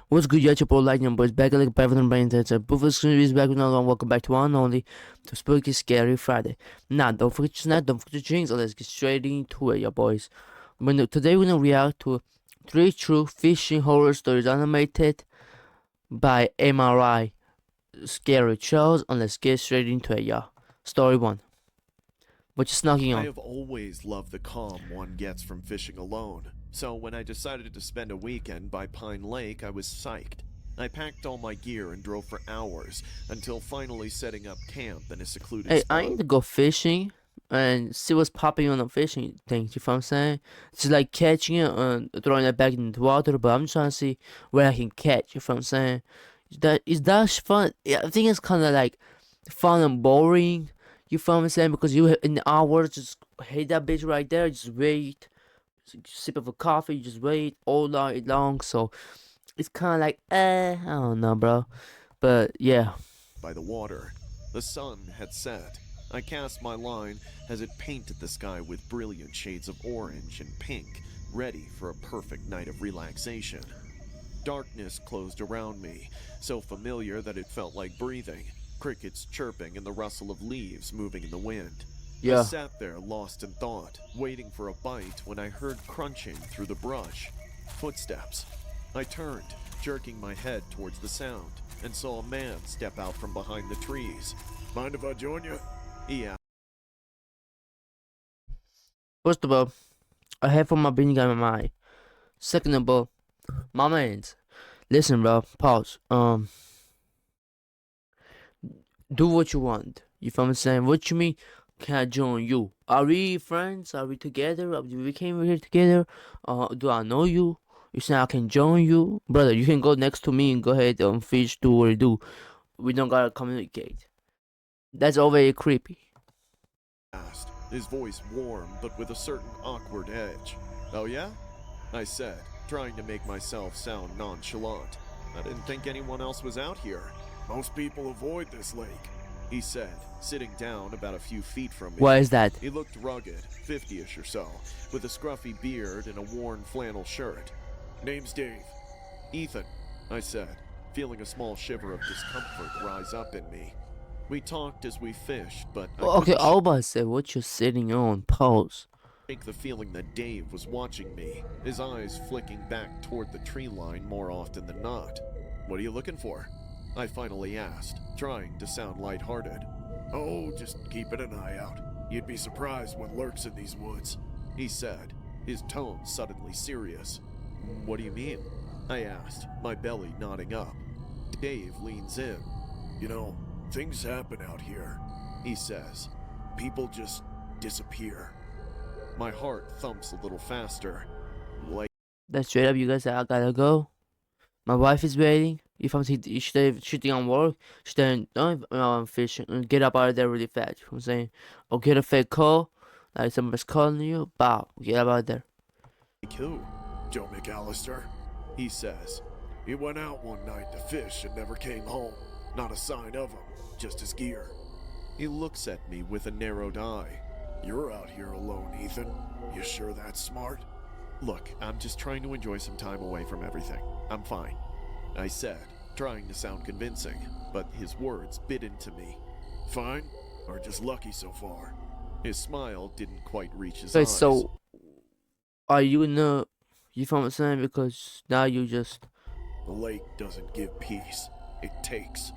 What's good, YouTube? Lightning boys back like better than brain tester. Buffer screen is back with another one. Welcome back to one and only to Spooky Scary Friday. Now, don't forget to snack, don't forget to drink, so let's get straight into it, ya boys. Today we're gonna react to 3 true fishing horror stories animated by IMR scary shows, and let's get straight into it, ya. Story 1. What you snacking I on? have always loved the calm one gets from fishing alone, so when I decided to spend a weekend by Pine Lake, I was psyched. I packed all my gear and drove for hours, until finally setting up camp in a secluded Hey, I spot. need to go fishing and see what's popping on the fishing things. You know what I'm saying? It's like catching it and throwing it back into the water, but I'm trying to see where I can catch. You know what I'm saying? Is that fun? Yeah, I think it's kind of like fun and boring. You feel what I'm saying? Because you in the hours just hit that bitch right there, just wait, sip of a coffee, you just wait all night long. So it's kind of like I don't know, bro. But yeah. By the water, the sun had set. I cast my line as it painted the sky with brilliant shades of orange and pink, ready for a perfect night of relaxation. Darkness closed around me, so familiar that it felt like breathing, crickets chirping and the rustle of leaves moving in the wind. I Yeah. sat there lost in thought, waiting for a bite when I heard crunching through the brush. Footsteps. I turned, jerking my head towards the sound, and saw a man step out from behind the trees. Mind if I join you? He asked. First of all, I have for my being on my mind. Second of all, my mans. Listen, bro. Pause. Do what you want. You feel what I'm saying? What you mean? Can I join you? Are we friends? Are we together? We came here together? Do I know you? You say I can join you, brother? You can go next to me and go ahead and fish. Do what you do. We don't gotta communicate. That's all very creepy. His voice warm, but with a certain awkward edge. Oh yeah? I said, trying to make myself sound nonchalant. I didn't think anyone else was out here. Most people avoid this lake, he said, sitting down about a few feet from me. Why is that? He looked rugged, 50-ish or so, with a scruffy beard and a worn flannel shirt. Name's Dave. Ethan, I said, feeling a small shiver of discomfort rise up in me. We talked as we fished, but I Okay, couldn't I was about to say what you're sitting on. Pause. shake the feeling that Dave was watching me, his eyes flicking back toward the tree line more often than not. What are you looking for? I finally asked, trying to sound lighthearted. Oh, just keeping an eye out. You'd be surprised what lurks in these woods, he said, his tone suddenly serious. What do you mean? I asked, my belly nodding up. Dave leans in. You know, things happen out here, he says. People just disappear. My heart thumps a little faster. Like, That's straight up. You guys, I gotta go. My wife is waiting. If I'm shooting on work, she then I'm fishing. Get up out of there really fast. You know what I'm saying? Or get a fake call, like somebody's calling you. Bow, get up out of there. who? Joe McAllister, he says. He went out one night to fish and never came home. Not a sign of him, just his gear. He looks at me with a narrowed eye. You're out here alone, Ethan. You sure that's smart? Look, I'm just trying to enjoy some time away from everything. I'm fine, I said, trying to sound convincing, but his words bit into me. Fine? Or just lucky so far? His smile didn't quite reach his Okay, eyes. so are you in the? You feel what I'm saying? Because now you just The lake doesn't give peace. It takes.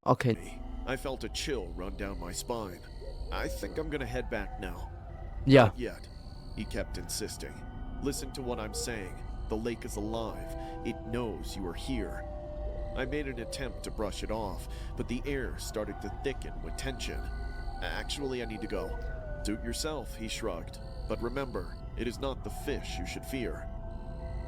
okay. I felt a chill run down my spine. I think I'm gonna head back now. Yeah. Not yet, he kept insisting. Listen to what I'm saying. The lake is alive. It knows you are here. I made an attempt to brush it off, but the air started to thicken with tension. Actually, I need to go. Suit yourself, he shrugged. But remember, it is not the fish you should fear.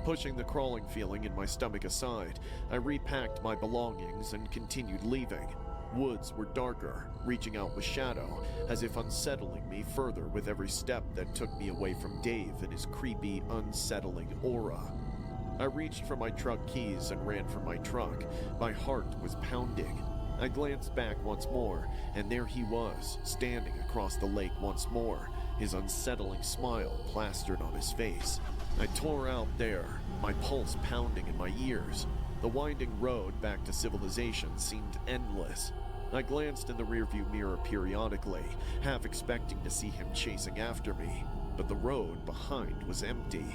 Pushing the crawling feeling in my stomach aside, I repacked my belongings and continued leaving. Woods were darker, reaching out with shadow, as if unsettling me further with every step that took me away from Dave and his creepy, unsettling aura. I reached for my truck keys and ran for my truck. My heart was pounding. I glanced back once more, and there he was, standing across the lake once more, his unsettling smile plastered on his face. I tore out there, my pulse pounding in my ears. The winding road back to civilization seemed endless. I glanced in the rearview mirror periodically, half expecting to see him chasing after me, but the road behind was empty.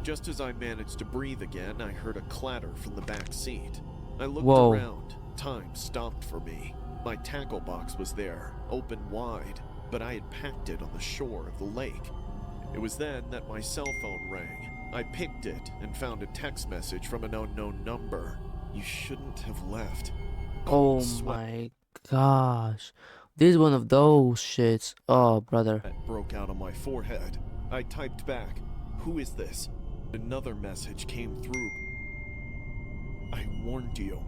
Just as I managed to breathe again, I heard a clatter from the back seat. I looked Whoa. around. Time stopped for me. My tackle box was there, open wide, but I had packed it on the shore of the lake. It was then that my cell phone rang. I picked it and found a text message from an unknown number. You shouldn't have left. Oh Sweat my gosh. This is one of those shits. Oh, brother. broke out on my forehead. I typed back, "Who is this?" Another message came through. "I warned you."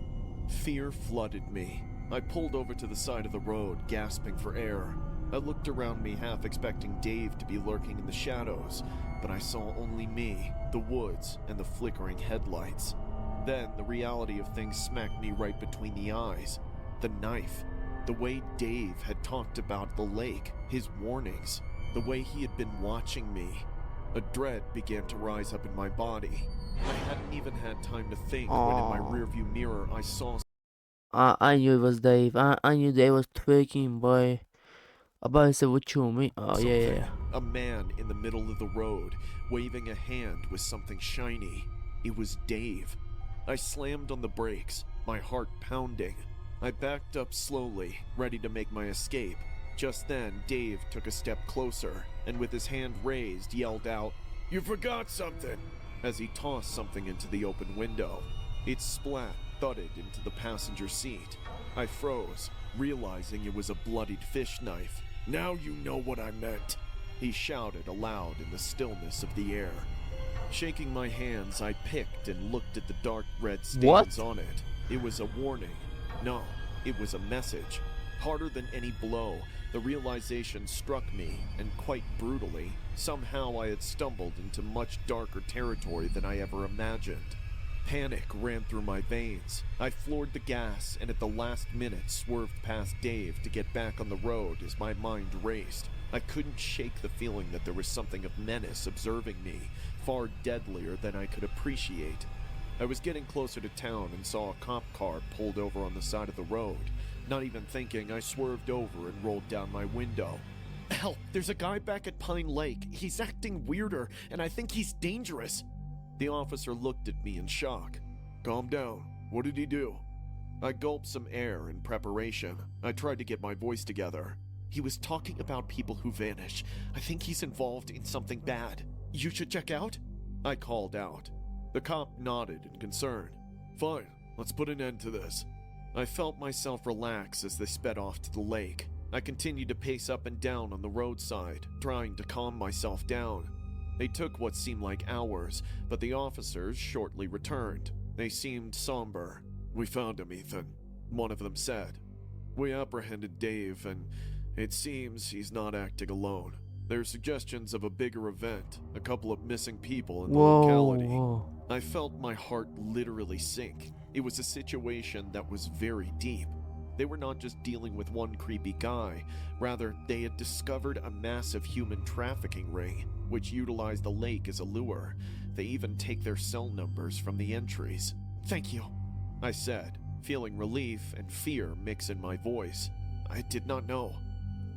Fear flooded me. I pulled over to the side of the road, gasping for air. I looked around me, half expecting Dave to be lurking in the shadows, but I saw only me, the woods, and the flickering headlights. Then the reality of things smacked me right between the eyes. The knife. The way Dave had talked about the lake, his warnings, the way he had been watching me. A dread began to rise up in my body. I hadn't even had time to think when in my rearview mirror I saw... I knew it was Dave. I knew Dave was tweaking, boy. About to say what you mean. Oh, yeah. A man in the middle of the road, waving a hand with something shiny. It was Dave. I slammed on the brakes, my heart pounding. I backed up slowly, ready to make my escape. Just then, Dave took a step closer, and with his hand raised, yelled out, "You forgot something!" as he tossed something into the open window. It splat, thudded into the passenger seat. I froze, realizing it was a bloodied fish knife. "Now you know what I meant," he shouted aloud in the stillness of the air. Shaking my hands, I picked and looked at the dark red stains on it. It was a warning. No, it was a message. Harder than any blow, the realization struck me, and quite brutally, somehow I had stumbled into much darker territory than I ever imagined. Panic ran through my veins. I floored the gas and at the last minute swerved past Dave to get back on the road as my mind raced. I couldn't shake the feeling that there was something of menace observing me, far deadlier than I could appreciate. I was getting closer to town and saw a cop car pulled over on the side of the road. Not even thinking, I swerved over and rolled down my window. "Help, there's a guy back at Pine Lake. He's acting weirder, and I think he's dangerous." The officer looked at me in shock. "Calm down. What did he do?" I gulped some air in preparation. I tried to get my voice together. "He was talking about people who vanish. I think he's involved in something bad. You should check out?" I called out. The cop nodded in concern. "Fine, let's put an end to this." I felt myself relax as they sped off to the lake. I continued to pace up and down on the roadside, trying to calm myself down. They took what seemed like hours, but the officers shortly returned. They seemed somber. "We found him, Ethan," one of them said. "We apprehended Dave, and it seems he's not acting alone. There are suggestions of a bigger event, a couple of missing people in the locality." I felt my heart literally sink. It was a situation that was very deep. They were not just dealing with one creepy guy, rather they had discovered a massive human trafficking ring, which utilized the lake as a lure. They even take their cell numbers from the entries. "Thank you," I said, feeling relief and fear mix in my voice. I did not know.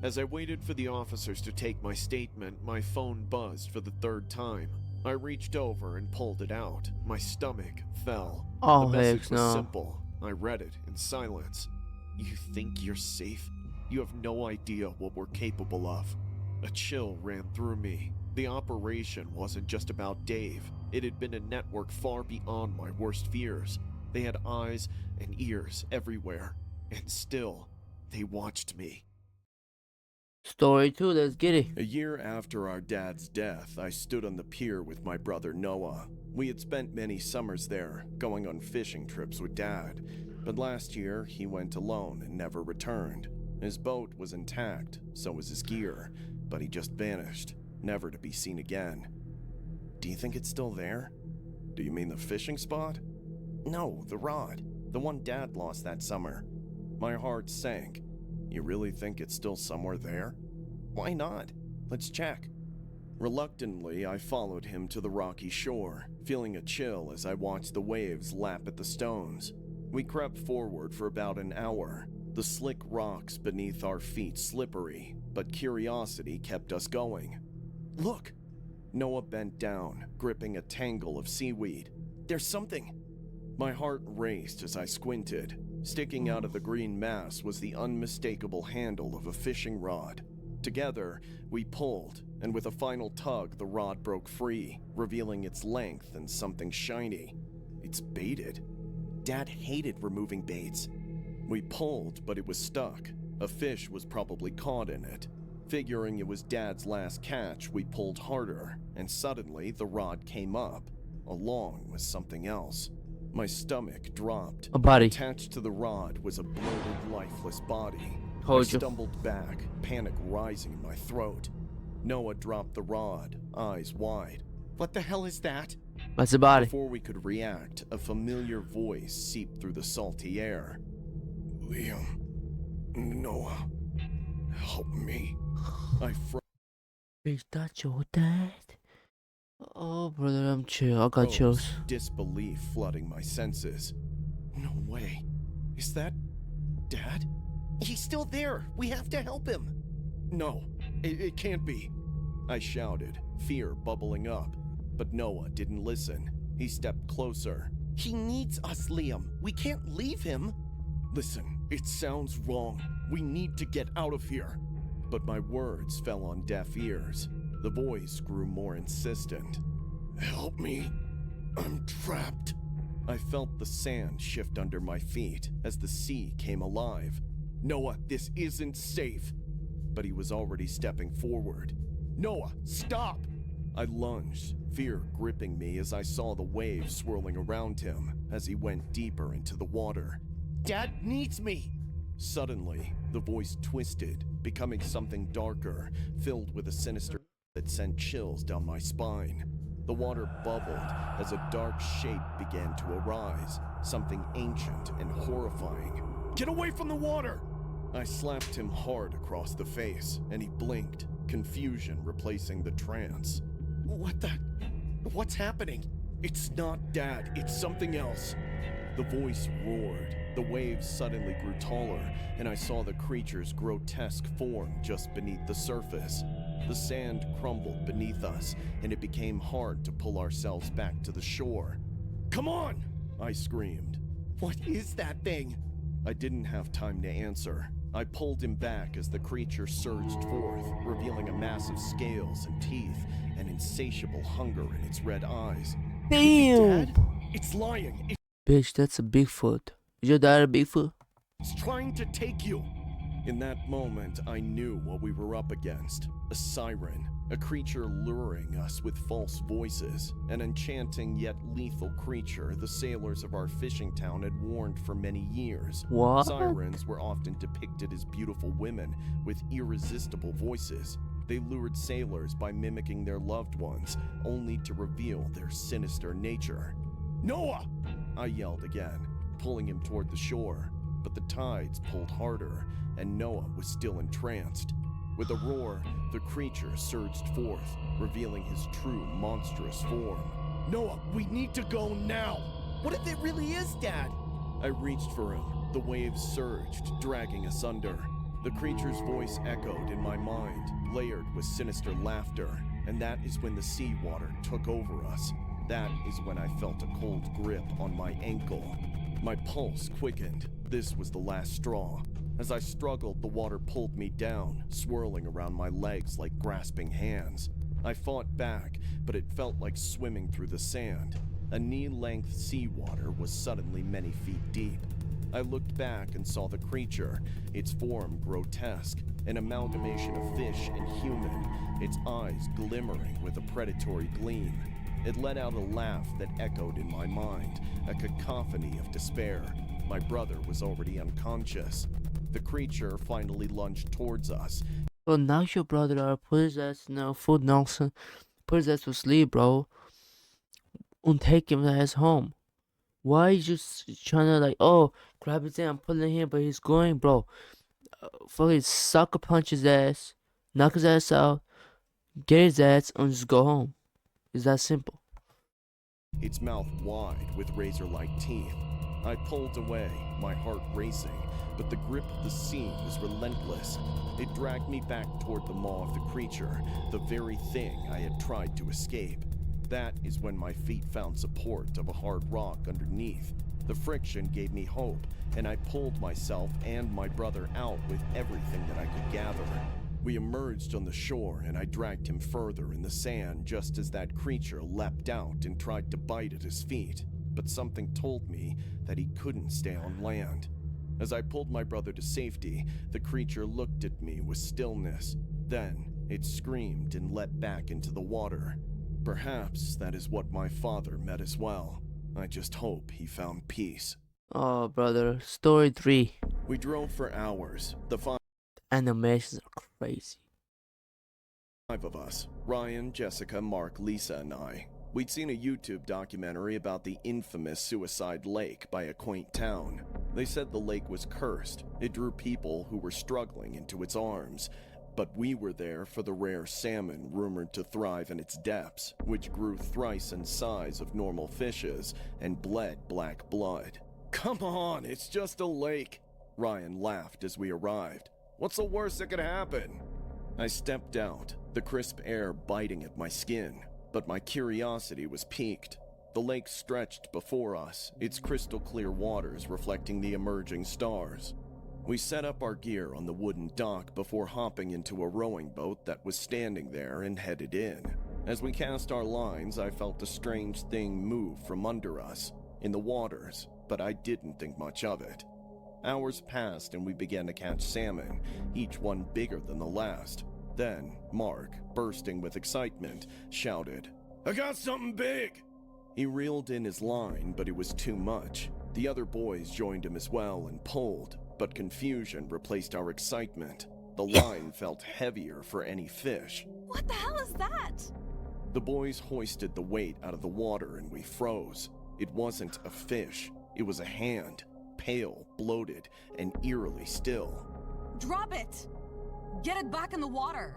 As I waited for the officers to take my statement, my phone buzzed for the third time. I reached over and pulled it out. My stomach fell. Oh, the message heck was no. simple. I read it in silence. "You think you're safe? You have no idea what we're capable of." A chill ran through me. The operation wasn't just about Dave. It had been a network far beyond my worst fears. They had eyes and ears everywhere. And still, they watched me. Story 2, let's get it. A year after our dad's death, I stood on the pier with my brother Noah. We had spent many summers there, going on fishing trips with Dad. But last year, he went alone and never returned. His boat was intact, so was his gear, but he just vanished, never to be seen again. Do you think it's still there? Do you mean the fishing spot? No, the rod. The one Dad lost that summer. My heart sank. You really think it's still somewhere there? Why not? Let's check. Reluctantly, I followed him to the rocky shore, feeling a chill as I watched the waves lap at the stones. We crept forward for about an hour, the slick rocks beneath our feet slippery, but curiosity kept us going. Look! Noah bent down, gripping a tangle of seaweed. There's something! My heart raced as I squinted. Sticking out of the green mass was the unmistakable handle of a fishing rod. Together, we pulled, and with a final tug, the rod broke free, revealing its length and something shiny. It's baited. Dad hated removing baits. We pulled, but it was stuck. A fish was probably caught in it. Figuring it was Dad's last catch, we pulled harder, and suddenly the rod came up, along with something else. My stomach dropped. A body. Attached to the rod was a bloated, lifeless body. I Told you. stumbled back, panic rising in my throat. Noah dropped the rod, eyes wide. What the hell is that? That's a body. Before we could react, a familiar voice seeped through the salty air. Liam, Noah, help me. I Is that your dad? Oh, brother, I'm chill. I got froze, chills. disbelief flooding my senses. No way. Is that Dad? He's still there. We have to help him. No, it can't be. I shouted, fear bubbling up. But Noah didn't listen. He stepped closer. He needs us, Liam. We can't leave him. Listen, it sounds wrong. We need to get out of here. But my words fell on deaf ears. The voice grew more insistent. Help me. I'm trapped. I felt the sand shift under my feet as the sea came alive. Noah, this isn't safe. But he was already stepping forward. Noah, stop! I lunged, fear gripping me as I saw the waves swirling around him as he went deeper into the water. Dad needs me! Suddenly, the voice twisted, becoming something darker, filled with a sinister that sent chills down my spine. The water bubbled as a dark shape began to arise, something ancient and horrifying. Get away from the water! I slapped him hard across the face, and he blinked, confusion replacing the trance. What's happening? It's not Dad, it's something else. The voice roared. The waves suddenly grew taller, and I saw the creature's grotesque form just beneath the surface. The sand crumbled beneath us, and it became hard to pull ourselves back to the shore. Come on! I screamed. What is that thing? I didn't have time to answer. I pulled him back as the creature surged forth, revealing a mass of scales and teeth and insatiable hunger in its red eyes. Damn! Dad, it's lying. Bitch, that's a Bigfoot. Is your dad a Bigfoot? It's trying to take you. In that moment, I knew what we were up against. A siren, a creature luring us with false voices, an enchanting yet lethal creature the sailors of our fishing town had warned for many years. What? Sirens were often depicted as beautiful women with irresistible voices. They lured sailors by mimicking their loved ones, only to reveal their sinister nature. Noah! I yelled again, pulling him toward the shore, but the tides pulled harder, and Noah was still entranced. With a roar, the creature surged forth, revealing his true monstrous form. Noah, we need to go now! What if it really is Dad? I reached for him. The waves surged, dragging us under. The creature's voice echoed in my mind, layered with sinister laughter, and that is when the seawater took over us. That is when I felt a cold grip on my ankle. My pulse quickened. This was the last straw. As I struggled, the water pulled me down, swirling around my legs like grasping hands. I fought back, but it felt like swimming through the sand. A knee-length seawater was suddenly many feet deep. I looked back and saw the creature, its form grotesque, an amalgamation of fish and human, its eyes glimmering with a predatory gleam. It let out a laugh that echoed in my mind, a cacophony of despair. My brother was already unconscious. The creature finally lunged towards us. Bro, knock your brother out. Put his ass in no food nonsense. Put his ass to sleep, bro. And take him ass home. Why you just trying to like, oh, grab his hand, put it in here, but he's going, bro. Fucking sucker punch his ass. Knock his ass out. Get his ass and just go home. It's that simple. its mouth wide with razor-like teeth. I pulled away, my heart racing, but the grip of the sea was relentless. It dragged me back toward the maw of the creature, the very thing I had tried to escape. That is when my feet found support of a hard rock underneath. The friction gave me hope, and I pulled myself and my brother out with everything that I could gather. We emerged on the shore, and I dragged him further in the sand just as that creature leapt out and tried to bite at his feet. But something told me that he couldn't stay on land. As I pulled my brother to safety, the creature looked at me with stillness. Then it screamed and leapt back into the water. Perhaps that is what my father met as well. I just hope he found peace. Oh, brother. Story 3. We drove for hours. The Animations are crazy. five of us, Ryan, Jessica, Mark, Lisa, and I. We'd seen a YouTube documentary about the infamous Suicide Lake by a quaint town. They said the lake was cursed. It drew people who were struggling into its arms. But we were there for the rare salmon rumored to thrive in its depths, which grew thrice in size of normal fishes and bled black blood. Come on, it's just a lake. Ryan laughed as we arrived. What's the worst that could happen? I stepped out, the crisp air biting at my skin, but my curiosity was piqued. The lake stretched before us, its crystal clear waters reflecting the emerging stars. We set up our gear on the wooden dock before hopping into a rowing boat that was standing there and headed in. As we cast our lines, I felt a strange thing move from under us, in the waters, but I didn't think much of it. Hours passed and we began to catch salmon, each one bigger than the last. Then, Mark, bursting with excitement, shouted, "I got something big!" He reeled in his line, but it was too much. The other boys joined him as well and pulled, but confusion replaced our excitement. The line felt heavier for any fish. What the hell is that? The boys hoisted the weight out of the water and we froze. It wasn't a fish, it was a hand, pale, bloated, and eerily still. Drop it! Get it back in the water!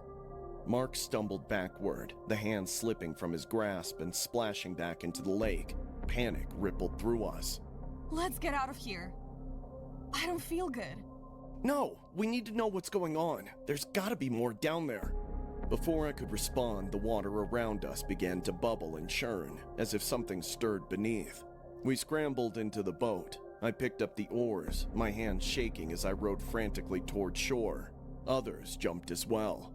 Mark stumbled backward, the hand slipping from his grasp and splashing back into the lake. Panic rippled through us. Let's get out of here. I don't feel good. No, we need to know what's going on. There's gotta be more down there. Before I could respond, the water around us began to bubble and churn, as if something stirred beneath. We scrambled into the boat. I picked up the oars, my hands shaking as I rowed frantically toward shore. Others jumped as well.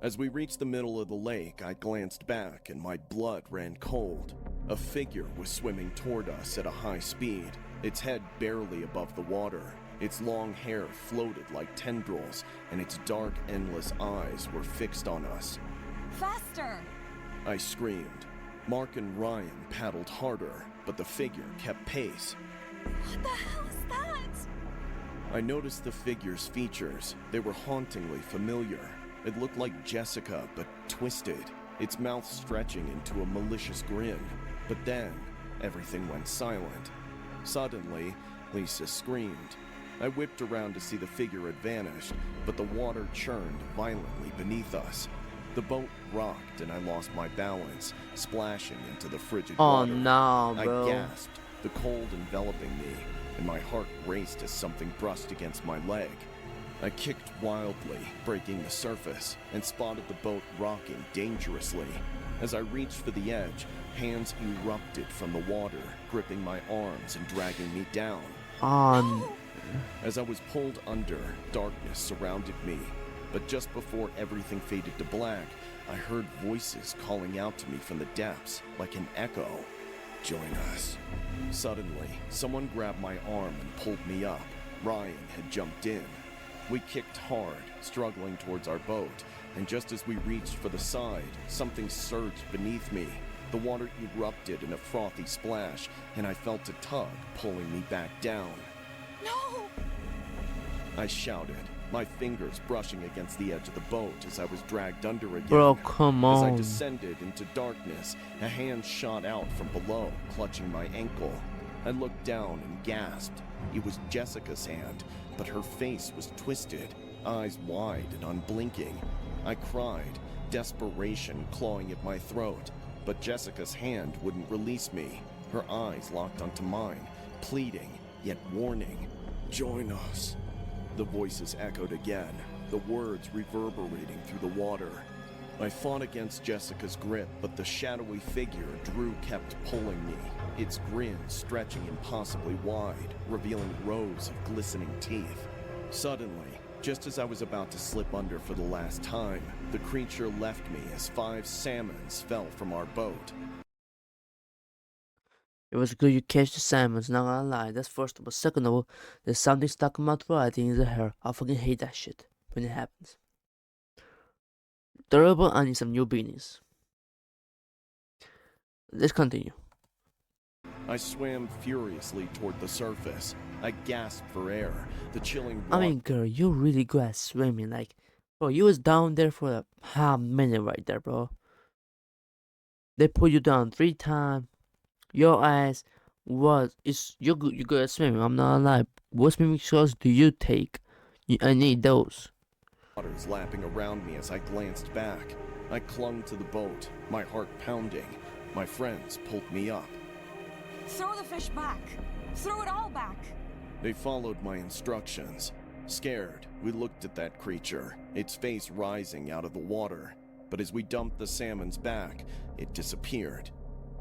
As we reached the middle of the lake, I glanced back and my blood ran cold. A figure was swimming toward us at a high speed, its head barely above the water. Its long hair floated like tendrils, and its dark, endless eyes were fixed on us. Faster! I screamed. Mark and Ryan paddled harder, but the figure kept pace. What the hell is that? I noticed the figure's features. They were hauntingly familiar. It looked like Jessica, but twisted, its mouth stretching into a malicious grin. But then, everything went silent. Suddenly, Lisa screamed. I whipped around to see the figure had vanished, but the water churned violently beneath us. The boat rocked and I lost my balance, splashing into the frigid water. Oh no, bro. I gasped, the cold enveloping me, and my heart raced as something brushed against my leg. I kicked wildly, breaking the surface, and spotted the boat rocking dangerously. As I reached for the edge, hands erupted from the water, gripping my arms and dragging me down. As I was pulled under, darkness surrounded me. But just before everything faded to black, I heard voices calling out to me from the depths, like an echo. Join us. Suddenly, someone grabbed my arm and pulled me up. Ryan had jumped in. We kicked hard, struggling towards our boat, and just as we reached for the side, something surged beneath me. The water erupted in a frothy splash, and I felt a tug pulling me back down. No! I shouted, my fingers brushing against the edge of the boat as I was dragged under again. Bro, come As I on. descended into darkness, a hand shot out from below, clutching my ankle. I looked down and gasped. It was Jessica's hand, but her face was twisted, eyes wide and unblinking. I cried, desperation clawing at my throat, but Jessica's hand wouldn't release me. Her eyes locked onto mine, pleading, yet warning. Join us. The voices echoed again, the words reverberating through the water. I fought against Jessica's grip, but the shadowy figure Drew kept pulling me, its grin stretching impossibly wide, revealing rows of glistening teeth. Suddenly, just as I was about to slip under for the last time, the creature left me as 5 salmons fell from our boat. It was good you catch the salmons, not gonna lie. That's first of all. Second of all, there's something stuck in my throat. I think it's a hair. I fucking hate that shit when it happens. Third of all, I need some new beanies. Let's continue. I swam furiously toward the surface. I gasped for air. The chilling I water mean, girl, you really good at swimming. Like, bro, you was down there for a half minute right there, bro. They put you down 3 times. Your ass you're good at swimming. I'm not gonna lie. What swimming shows do you take? I need those. waters lapping around me as I glanced back. I clung to the boat, my heart pounding. My friends pulled me up. Throw the fish back. Throw it all back. They followed my instructions. Scared, we looked at that creature, its face rising out of the water. But as we dumped the salmons back, it disappeared.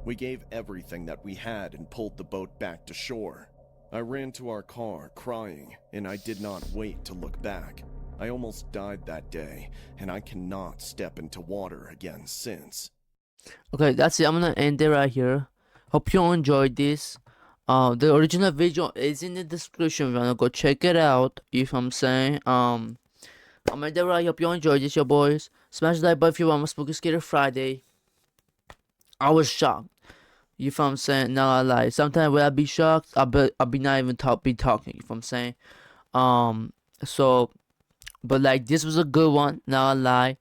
We gave everything that we had and pulled the boat back to shore. I ran to our car, crying, and I did not wait to look back. I almost died that day, and I cannot step into water again since. Okay, that's it. I'm gonna end it right here. Hope you all enjoyed this. The original video is in the description. If you wanna go check it out, if I'm saying. I'm end it right. Hope you all enjoyed this, your boys. Smash the like button if you want my Spooky Skater Friday. I was shocked. You know what I'm saying? Not gonna lie. Sometimes when I be shocked, I'll be not even talking. You know what I'm saying? So, but like this was a good one. Not gonna lie.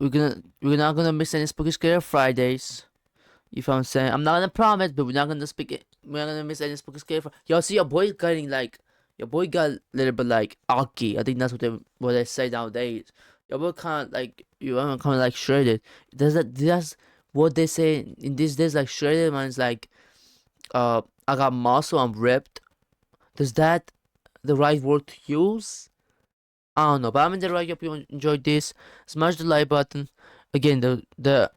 We're not gonna miss any Spooky Skater Fridays. You know what I'm saying? I'm not gonna promise, but we're not gonna miss any Spooky Skater. Y'all see your boy got a little bit like alky. I think that's what they say nowadays. Your boy kind of like shredded. That's what they say in these days. Like shredded means like I got muscle. I'm ripped. Is that the right word to use? I don't know, but I'm in the right. Hope you enjoyed this. Smash the like button. Again, the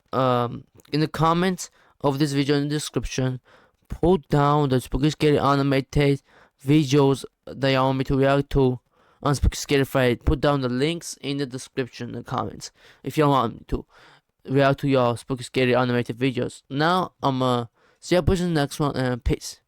in the comments of this video in the description, put down the Spooky Skater animated videos that you want me to react to on Spooky Skater Friday. Put down the links in the description in the comments if you want me to react to your Spooky Skater animated videos. Now I'm see you boys in the next one, and peace.